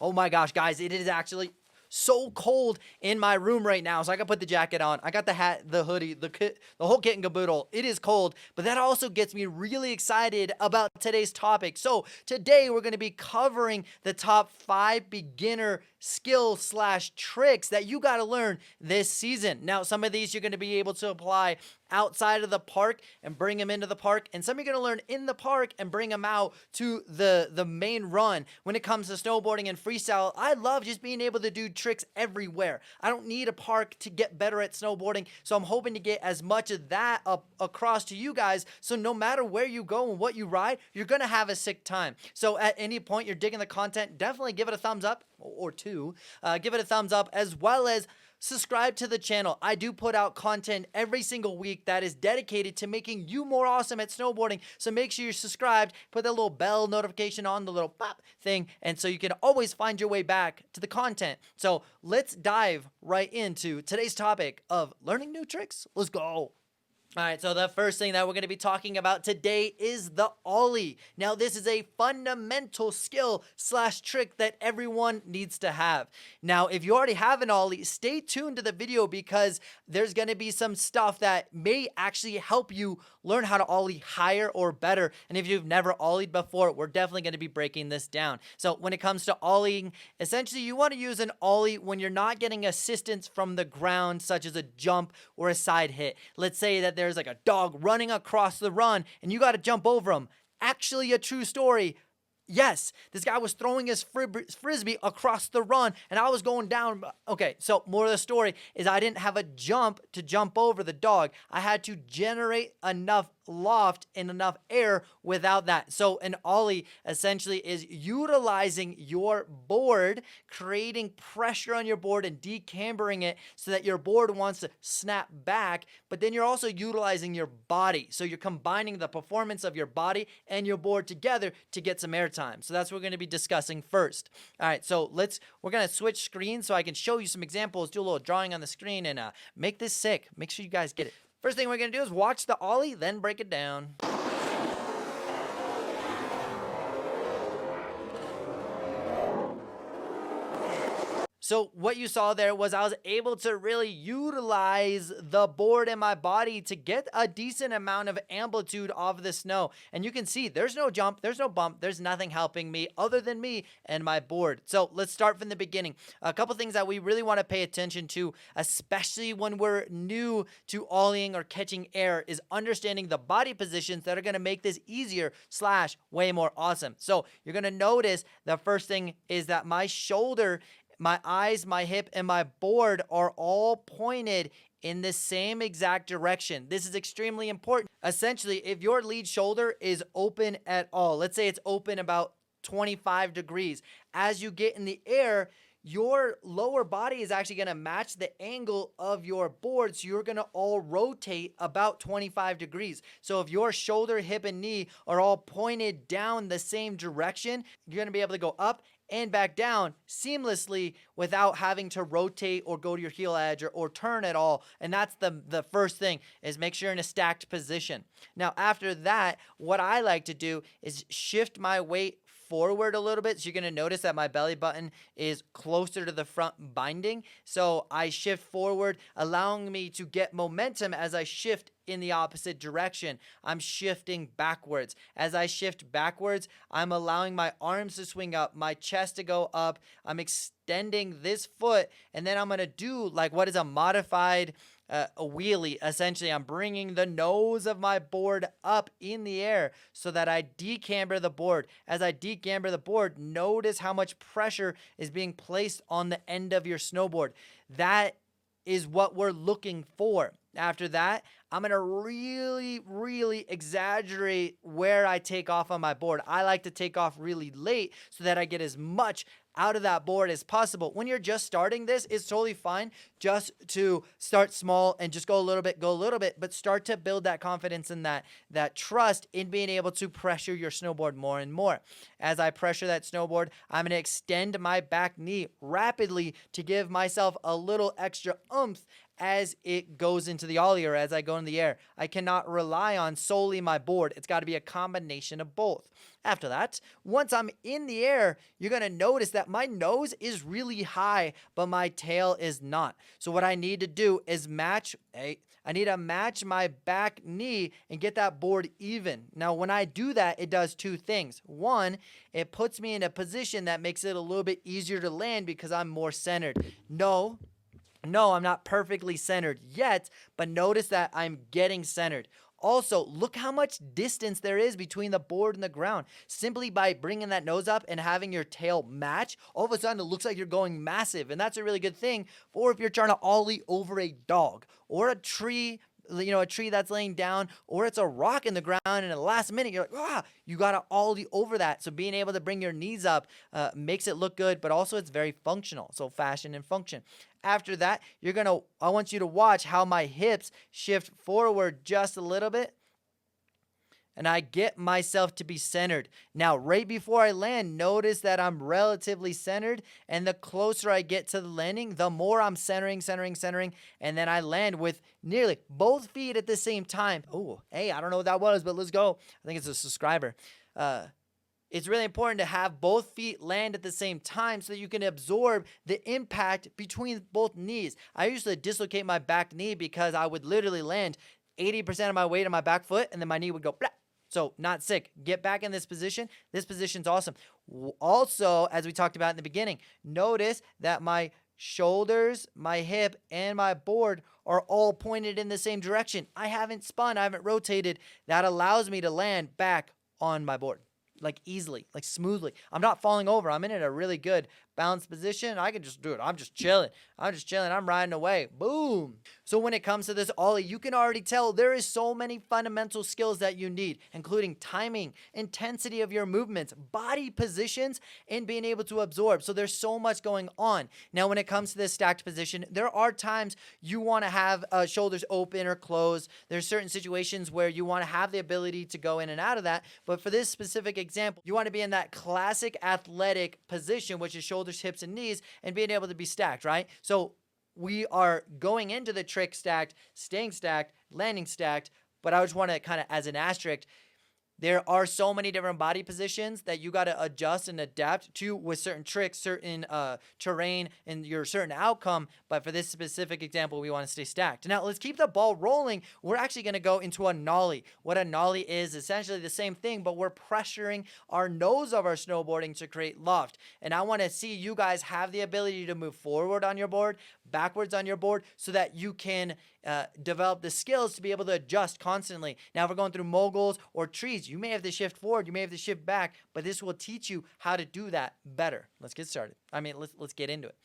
Oh my gosh, guys, it is actually so cold in my room right now. So I got to put the jacket on. I got the hat, the hoodie, the whole kit and caboodle. It is cold, but that also gets me really excited about today's topic. So today we're going to be covering the top 5 beginner skills slash tricks that you got to learn this season. Now, some of these you're going to be able to apply outside of the park and bring them into the park, and some you're going to learn in the park and bring them out to the main run. When it comes to snowboarding and freestyle, I love just being able to do tricks everywhere. I don't need a park to get better at snowboarding, so I'm hoping to get as much of that up across to you guys, so no matter where you go and what you ride, you're going to have a sick time. So at any point you're digging the content, definitely give it a thumbs up or two. Give it a thumbs up, as well as subscribe to the channel. I do put out content every single week that is dedicated to making you more awesome at snowboarding. So make sure you're subscribed, put that little bell notification on, the little pop thing, and so you can always find your way back to the content. So let's dive right into today's topic of learning new tricks. Let's go. All right, so the first thing that we're going to be talking about today is the ollie. Now, this is a fundamental skill slash trick that everyone needs to have. Now, if you already have an ollie, stay tuned to the video because there's going to be some stuff that may actually help you learn how to ollie higher or better. And if you've never ollied before, we're definitely going to be breaking this down. So when it comes to ollieing, essentially you want to use an ollie when you're not getting assistance from the ground, such as a jump or a side hit. Let's say that there's like a dog running across the run and you got to jump over him. Actually, a true story. Yes, this guy was throwing his frisbee across the run and I was going down. Okay, so more of the story is I didn't have a jump to jump over the dog. I had to generate enough loft and enough air without that. So an ollie essentially is utilizing your board, creating pressure on your board and decambering it so that your board wants to snap back, but then you're also utilizing your body. So you're combining the performance of your body and your board together to get some air time. So that's what we're going to be discussing first. All right, so we're going to switch screens so I can show you some examples, do a little drawing on the screen, and make this sick. Make sure you guys get it. First thing we're going to do is watch the ollie, then break it down. So what you saw there was I was able to really utilize the board and my body to get a decent amount of amplitude off the snow. And you can see there's no jump, there's no bump, there's nothing helping me other than me and my board. So let's start from the beginning. A couple things that we really want to pay attention to, especially when we're new to ollieing or catching air, is understanding the body positions that are going to make this easier slash way more awesome. So you're going to notice the first thing is that my shoulder, my eyes, my hip, and my board are all pointed in the same exact direction. This is extremely important. Essentially, if your lead shoulder is open at all, let's say it's open about 25 degrees, as you get in the air, your lower body is actually going to match the angle of your board, so you're going to all rotate about 25 degrees. So if your shoulder, hip, and knee are all pointed down the same direction, you're going to be able to go up and back down seamlessly without having to rotate or go to your heel edge or turn at all. And that's the first thing, is make sure you're in a stacked position. Now, after that, what I like to do is shift my weight forward a little bit. So you're going to notice that my belly button is closer to the front binding. So I shift forward, allowing me to get momentum as I shift in the opposite direction. I'm shifting backwards. As I shift backwards, I'm allowing my arms to swing up, my chest to go up. I'm extending this foot, and then I'm going to do like what is a modified a wheelie. Essentially, I'm bringing the nose of my board up in the air so that I decamber the board. As I decamber the board, notice how much pressure is being placed on the end of your snowboard. That is what we're looking for. After that, I'm going to really exaggerate where I take off on my board. I like to take off really late so that I get as much out of that board as possible. When you're just starting this, it's totally fine just to start small and just go a little bit, but start to build that confidence and that trust in being able to pressure your snowboard more and more. As I pressure that snowboard, I'm going to extend my back knee rapidly to give myself a little extra oomph as it goes into the ollie or as I go in the air. I cannot rely on solely my board. It's got to be a combination of both. After that, once I'm in the air, you're going to notice that my nose is really high, but my tail is not. So what I need to do is I need to match my back knee and get that board even. Now, when I do that, it does two things. One, it puts me in a position that makes it a little bit easier to land because I'm more centered. No, I'm not perfectly centered yet, but notice that I'm getting centered. Also, look how much distance there is between the board and the ground. Simply by bringing that nose up and having your tail match, all of a sudden it looks like you're going massive. And that's a really good thing for if you're trying to ollie over a dog or a tree, a tree that's laying down, or it's a rock in the ground, and at the last minute, you're like, you got to ollie over that. So being able to bring your knees up makes it look good, but also it's very functional. So fashion and function. After that, I want you to watch how my hips shift forward just a little bit, and I get myself to be centered. Now, right before I land, notice that I'm relatively centered, and the closer I get to the landing, the more I'm centering, and then I land with nearly both feet at the same time. Oh, hey, I don't know what that was, but let's go. I think it's a subscriber. It's really important to have both feet land at the same time so that you can absorb the impact between both knees. I used to dislocate my back knee because I would literally land 80% of my weight on my back foot, and then my knee would go blah. So not sick. Get back in this position. This position's awesome. Also, as we talked about in the beginning, notice that my shoulders, my hip, and my board are all pointed in the same direction. I haven't spun. I haven't rotated. That allows me to land back on my board. Like easily, like smoothly. I'm not falling over. I'm in a really good balanced position. I can just do it. I'm just chilling. I'm riding away. Boom. So when it comes to this ollie, you can already tell there is so many fundamental skills that you need, including timing, intensity of your movements, body positions, and being able to absorb. So there's so much going on. Now, when it comes to this stacked position, there are times you want to have shoulders open or closed. There's certain situations where you want to have the ability to go in and out of that. But for this specific example, you want to be in that classic athletic position, which is shoulders, hips, and knees, and being able to be stacked, right? So we are going into the trick stacked, staying stacked, landing stacked, but I just want to kind of, as an asterisk, there are so many different body positions that you got to adjust and adapt to with certain tricks, certain terrain, and your certain outcome. But for this specific example, we want to stay stacked. Now, let's keep the ball rolling. We're actually going to go into a nollie. What a nollie is essentially the same thing, but we're pressuring our nose of our snowboarding to create loft. And I want to see you guys have the ability to move forward on your board, backwards on your board, so that you can develop the skills to be able to adjust constantly. Now, if we're going through moguls or trees, you may have to shift forward, you may have to shift back, but this will teach you how to do that better. Let's get started. Let's get into it.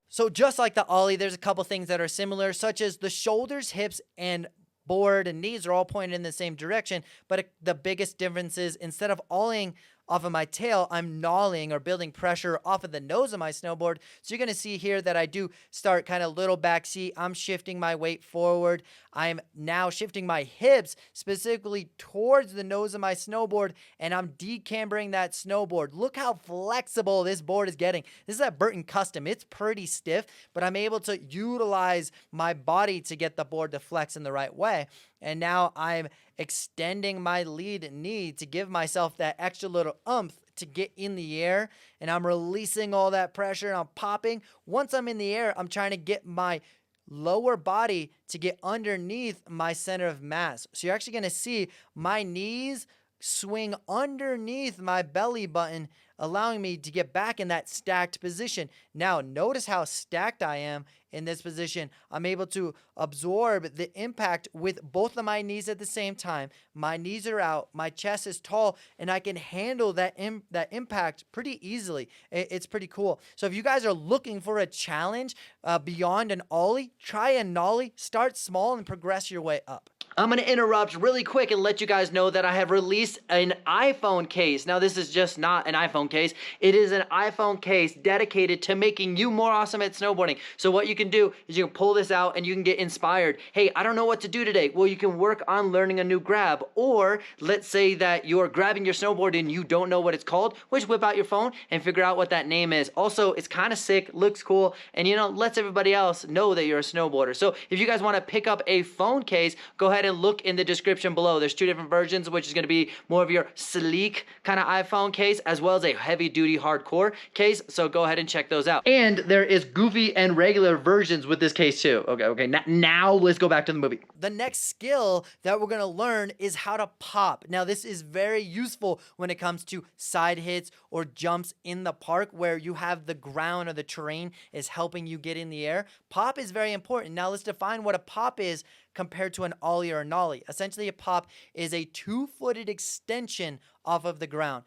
So just like the ollie, there's a couple things that are similar, such as the shoulders, hips, and board and knees are all pointed in the same direction, but the biggest difference is instead of ollieing off of my tail, I'm nolling or building pressure off of the nose of my snowboard. So you're going to see here that I do start kind of little backseat. I'm shifting my weight forward. I'm now shifting my hips specifically towards the nose of my snowboard, and I'm decambering that snowboard. Look how flexible this board is getting. This is a Burton Custom. It's pretty stiff, but I'm able to utilize my body to get the board to flex in the right way. And now I'm extending my lead knee to give myself that extra little oomph to get in the air, and I'm releasing all that pressure and I'm popping. Once I'm in the air, I'm trying to get my lower body to get underneath my center of mass. So you're actually going to see my knees swing underneath my belly button, allowing me to get back in that stacked position. Now, notice how stacked I am in this position. I'm able to absorb the impact with both of my knees at the same time. My knees are out, my chest is tall, and I can handle that impact pretty easily. It's pretty cool. So if you guys are looking for a challenge beyond an ollie, try a nollie. Start small and progress your way up. I'm going to interrupt really quick and let you guys know that I have released an iPhone case. Now, this is just not an iPhone case. It is an iPhone case dedicated to making you more awesome at snowboarding. So what you can do is you can pull this out and you can get inspired. Hey, I don't know what to do today. Well, you can work on learning a new grab. Or let's say that you're grabbing your snowboard and you don't know what it's called. Well, just whip out your phone and figure out what that name is. Also, it's kind of sick, looks cool, and lets everybody else know that you're a snowboarder. So if you guys want to pick up a phone case, go ahead and look in the description below. There's two different versions, which is going to be more of your sleek kind of iPhone case, as well as a heavy duty hardcore case. So go ahead and check those out. And there is goofy and regular versions with this case too. Okay. Now let's go back to the movie. The next skill that we're going to learn is how to pop. Now this is very useful when it comes to side hits or jumps in the park where you have the ground or the terrain is helping you get in the air. Pop is very important. Now let's define what a pop is compared to an ollie or a nollie. Essentially, a pop is a 2-footed extension off of the ground.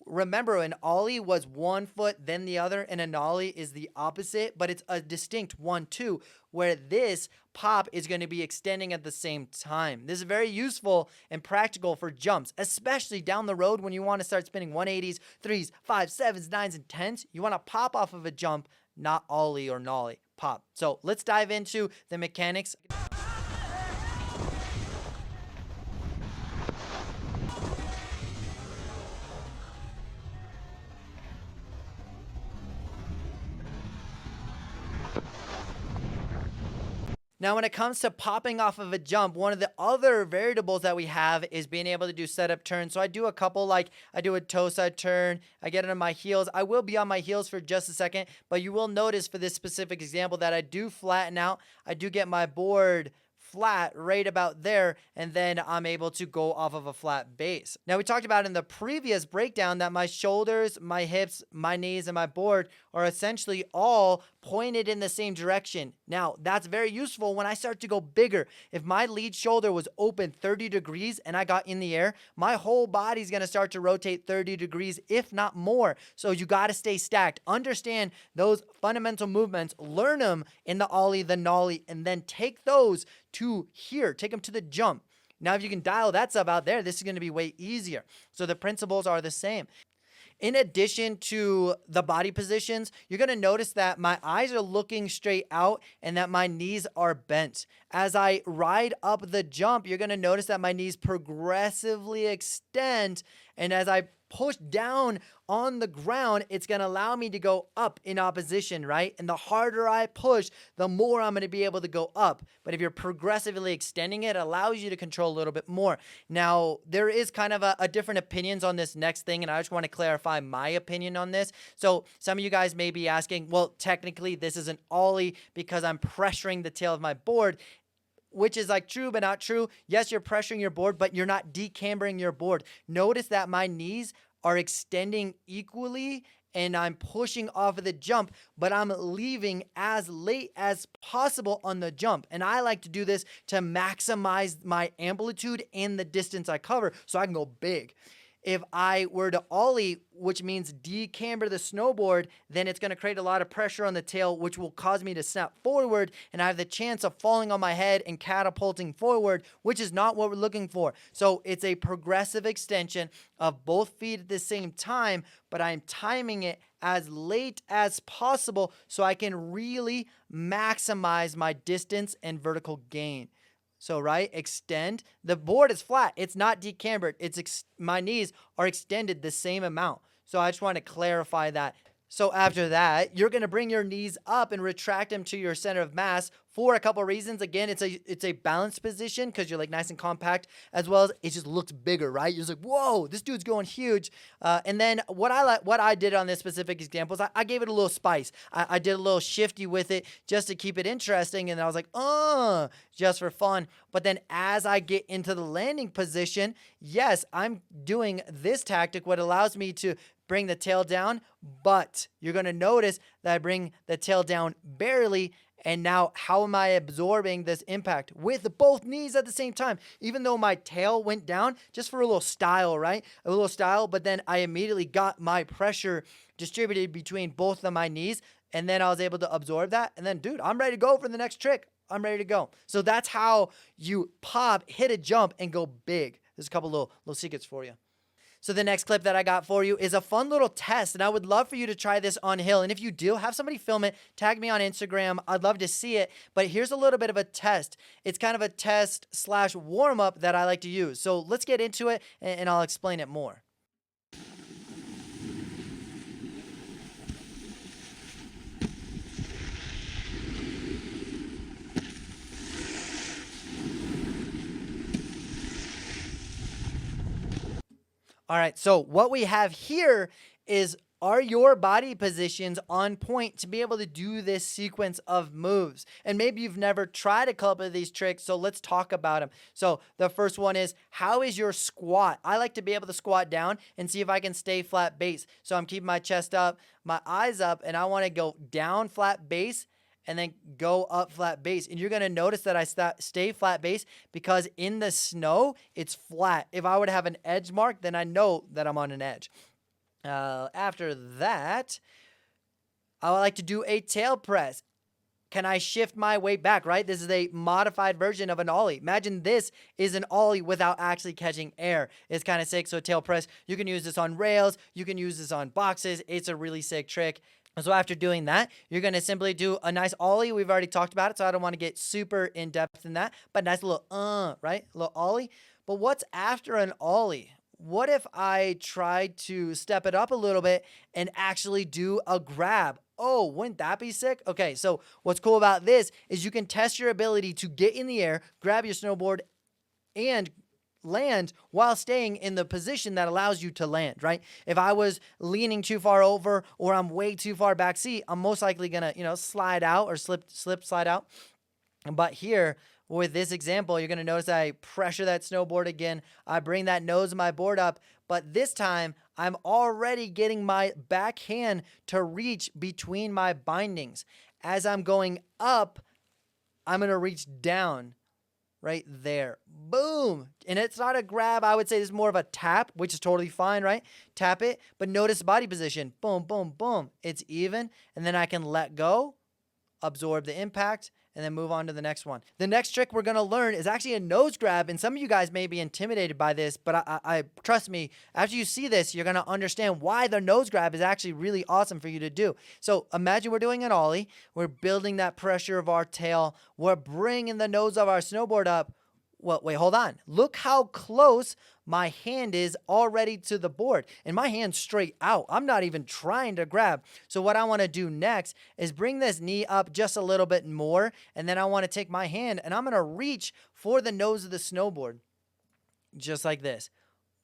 Remember, an ollie was 1 foot, then the other, and a nollie is the opposite, but it's a distinct 1-2, where this pop is going to be extending at the same time. This is very useful and practical for jumps, especially down the road when you want to start spinning 180s, 3s, 5s, 7s, 9s, and 10s. You want to pop off of a jump, not ollie or nollie. Pop. So let's dive into the mechanics. Now, when it comes to popping off of a jump, one of the other variables that we have is being able to do setup turns. So I do a couple, like I do a toe side turn, I get it on my heels. I will be on my heels for just a second, but you will notice for this specific example that I do flatten out. I do get my board flat right about there, and then I'm able to go off of a flat base. Now, we talked about in the previous breakdown that my shoulders, my hips, my knees, and my board are essentially all pointed in the same direction. Now, that's very useful when I start to go bigger. If my lead shoulder was open 30 degrees and I got in the air, my whole body's going to start to rotate 30 degrees, if not more. So you got to stay stacked. Understand those fundamental movements, learn them in the ollie, the nollie, and then take those to here, take them to the jump. Now, if you can dial that stuff out there, this is going to be way easier. So the principles are the same. In addition to the body positions, you're going to notice that my eyes are looking straight out and that my knees are bent. As I ride up the jump, you're going to notice that my knees progressively extend, and as I push down on the ground, it's going to allow me to go up in opposition, right? And the harder I push, the more I'm going to be able to go up. But if you're progressively extending it, it allows you to control a little bit more. Now, there is kind of a different opinions on this next thing, and I just want to clarify my opinion on this. So some of you guys may be asking, well, technically this is an ollie because I'm pressuring the tail of my board, which is like true but not true. Yes, you're pressuring your board, but you're not decambering your board. Notice that my knees are extending equally and I'm pushing off of the jump, but I'm leaving as late as possible on the jump. And I like to do this to maximize my amplitude and the distance I cover so I can go big. If I were to ollie, which means decamber the snowboard, then it's going to create a lot of pressure on the tail, which will cause me to snap forward, and I have the chance of falling on my head and catapulting forward, which is not what we're looking for. So it's a progressive extension of both feet at the same time, but I'm timing it as late as possible so I can really maximize my distance and vertical gain. So, right, extend. The board is flat. It's not decambered. My knees are extended the same amount. So I just want to clarify that. So after that, you're going to bring your knees up and retract them to your center of mass for a couple of reasons. Again, it's a balanced position because you're like nice and compact, as well as it just looks bigger, right? You're just like, whoa, this dude's going huge. And then what I did on this specific example is I gave it a little spice. I did a little shifty with it just to keep it interesting. And I was like, just for fun. But then as I get into the landing position, yes, I'm doing this tactic, what allows me to bring the tail down, but you're going to notice that I bring the tail down barely. And now how am I absorbing this impact with both knees at the same time? Even though my tail went down, just for a little style, right? A little style, but then I immediately got my pressure distributed between both of my knees. And then I was able to absorb that. And then, dude, I'm ready to go for the next trick. I'm ready to go. So that's how you pop, hit a jump, and go big. There's a couple little secrets for you. So the next clip that I got for you is a fun little test, and I would love for you to try this on hill. And if you do, have somebody film it, tag me on Instagram. I'd love to see it. But here's a little bit of a test. It's kind of a test / warm-up that I like to use. So let's get into it, and I'll explain it more. All right, so what we have here is, are your body positions on point to be able to do this sequence of moves? And maybe you've never tried a couple of these tricks, so let's talk about them. So the first one is, how is your squat? I like to be able to squat down and see if I can stay flat base. So I'm keeping my chest up, my eyes up, and I want to go down flat base and then go up flat base. And you're going to notice that I stay flat base because in the snow, it's flat. If I would have an edge mark, then I know that I'm on an edge. After that, I would like to do a tail press. Can I shift my weight back, right? This is a modified version of an ollie. Imagine this is an ollie without actually catching air. It's kind of sick. So tail press, you can use this on rails. You can use this on boxes. It's a really sick trick. So after doing that, you're going to simply do a nice ollie. We've already talked about it, so I don't want to get super in-depth in that. But nice little, right? A little ollie. But what's after an ollie? What if I tried to step it up a little bit and actually do a grab? Oh, wouldn't that be sick? Okay, so what's cool about this is you can test your ability to get in the air, grab your snowboard, and land while staying in the position that allows you to land, right? If I was leaning too far over or I'm way too far back seat, I'm most likely gonna, slide out or slide out. But here, with this example, you're gonna notice that I pressure that snowboard again. I bring that nose of my board up, but this time I'm already getting my backhand to reach between my bindings. As I'm going up, I'm gonna reach down. Right there. Boom. And it's not a grab. I would say this is more of a tap, which is totally fine, right? Tap it, but notice body position. Boom, boom, boom. It's even. And then I can let go, absorb the impact, and then move on to the next one. The next trick we're going to learn is actually a nose grab. And some of you guys may be intimidated by this, but I trust me, after you see this, you're going to understand why the nose grab is actually really awesome for you to do. So imagine we're doing an ollie. We're building that pressure of our tail. We're bringing the nose of our snowboard up. Well, wait, hold on. Look how close my hand is already to the board. And my hand's straight out. I'm not even trying to grab. So what I want to do next is bring this knee up just a little bit more. And then I want to take my hand and I'm going to reach for the nose of the snowboard. Just like this.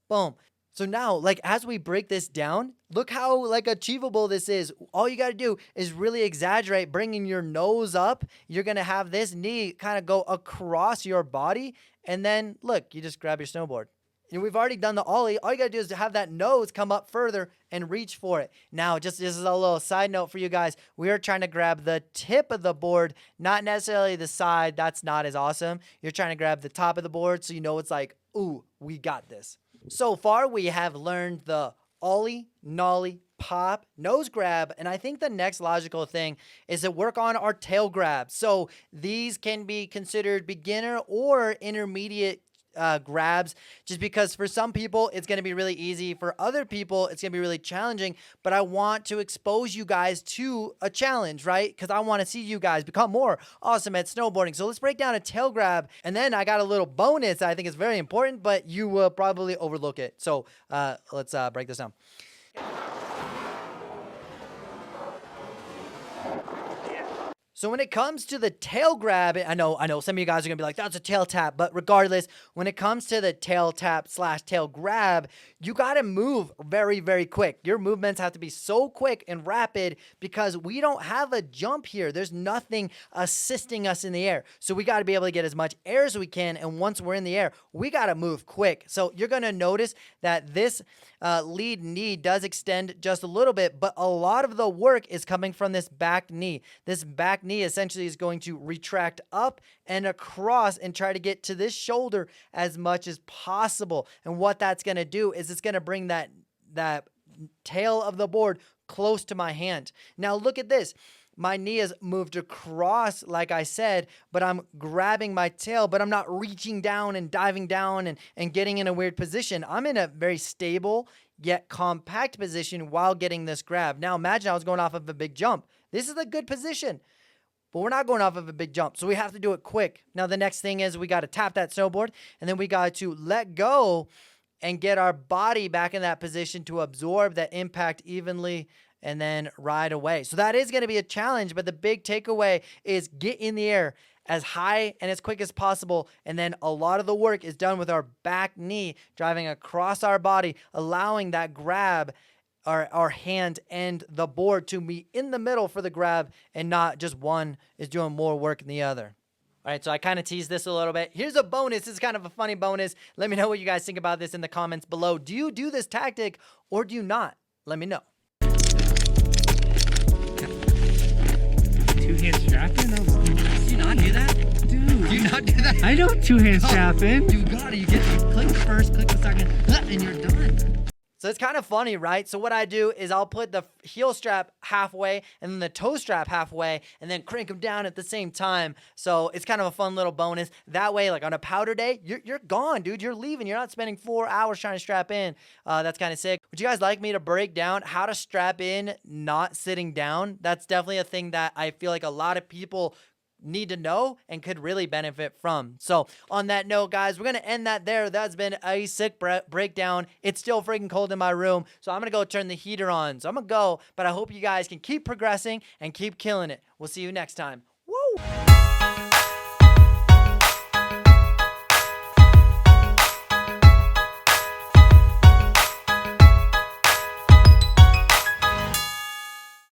Boom. So now, as we break this down, look how, achievable this is. All you got to do is really exaggerate bringing your nose up. You're going to have this knee kind of go across your body. And then, look, you just grab your snowboard. And we've already done the ollie. All you got to do is to have that nose come up further and reach for it. Now, just this is a little side note for you guys. We are trying to grab the tip of the board, not necessarily the side. That's not as awesome. You're trying to grab the top of the board so you know it's like, ooh, we got this. So far, we have learned the ollie, nollie, pop, nose grab, and I think the next logical thing is to work on our tail grab. So these can be considered beginner or intermediate grabs, just because for some people it's going to be really easy, for other people it's going to be really challenging, but I want to expose you guys to a challenge, right? Because I want to see you guys become more awesome at snowboarding. So let's break down a tail grab, and then I got a little bonus I think is very important, but you will probably overlook it. So let's break this down. So when it comes to the tail grab, I know some of you guys are going to be like, that's a tail tap. But regardless, when it comes to the tail tap / tail grab, you got to move very, very quick. Your movements have to be so quick and rapid because we don't have a jump here. There's nothing assisting us in the air. So we got to be able to get as much air as we can. And once we're in the air, we got to move quick. So you're going to notice that this lead knee does extend just a little bit, but a lot of the work is coming from this back knee. This back knee essentially is going to retract up and across and try to get to this shoulder as much as possible. And what that's going to do is it's going to bring that tail of the board close to my hand. Now look at this. my knee is moved across, like I said, but I'm grabbing my tail, but I'm not reaching down and diving down and getting in a weird position. I'm in a very stable yet compact position while getting this grab. Now imagine I was going off of a big jump. This is a good position, but we're not going off of a big jump, so we have to do it quick. Now the next thing is we got to tap that snowboard, and then we got to let go and get our body back in that position to absorb that impact evenly and then ride away. So that is going to be a challenge, but the big takeaway is get in the air as high and as quick as possible, and then a lot of the work is done with our back knee driving across our body, allowing that grab, our hand and the board to be in the middle for the grab, and not just one is doing more work than the other. All right, so I kind of teased this a little bit. Here's a bonus. This is kind of a funny bonus. Let me know what you guys think about this in the comments below. Do you do this tactic or do you not? Let me know. Two-hand strapping? Do you not do that? Dude. Do you not do that? I know two-hand strapping. You got it. You click the first, click the second, and you're done. So it's kind of funny, right? So what I do is I'll put the heel strap halfway and then the toe strap halfway and then crank them down at the same time. So it's kind of a fun little bonus. That way, like on a powder day, you're gone, dude. You're leaving. You're not spending 4 hours trying to strap in. That's kind of sick. Would you guys like me to break down how to strap in not sitting down? That's definitely a thing that I feel like a lot of people need to know and could really benefit from. So on that note, guys, we're going to end that there. That's been a sick breakdown. It's still freaking cold in my room, so I'm going to go turn the heater on. So I'm going to go, but I hope you guys can keep progressing and keep killing it. We'll see you next time. Woo!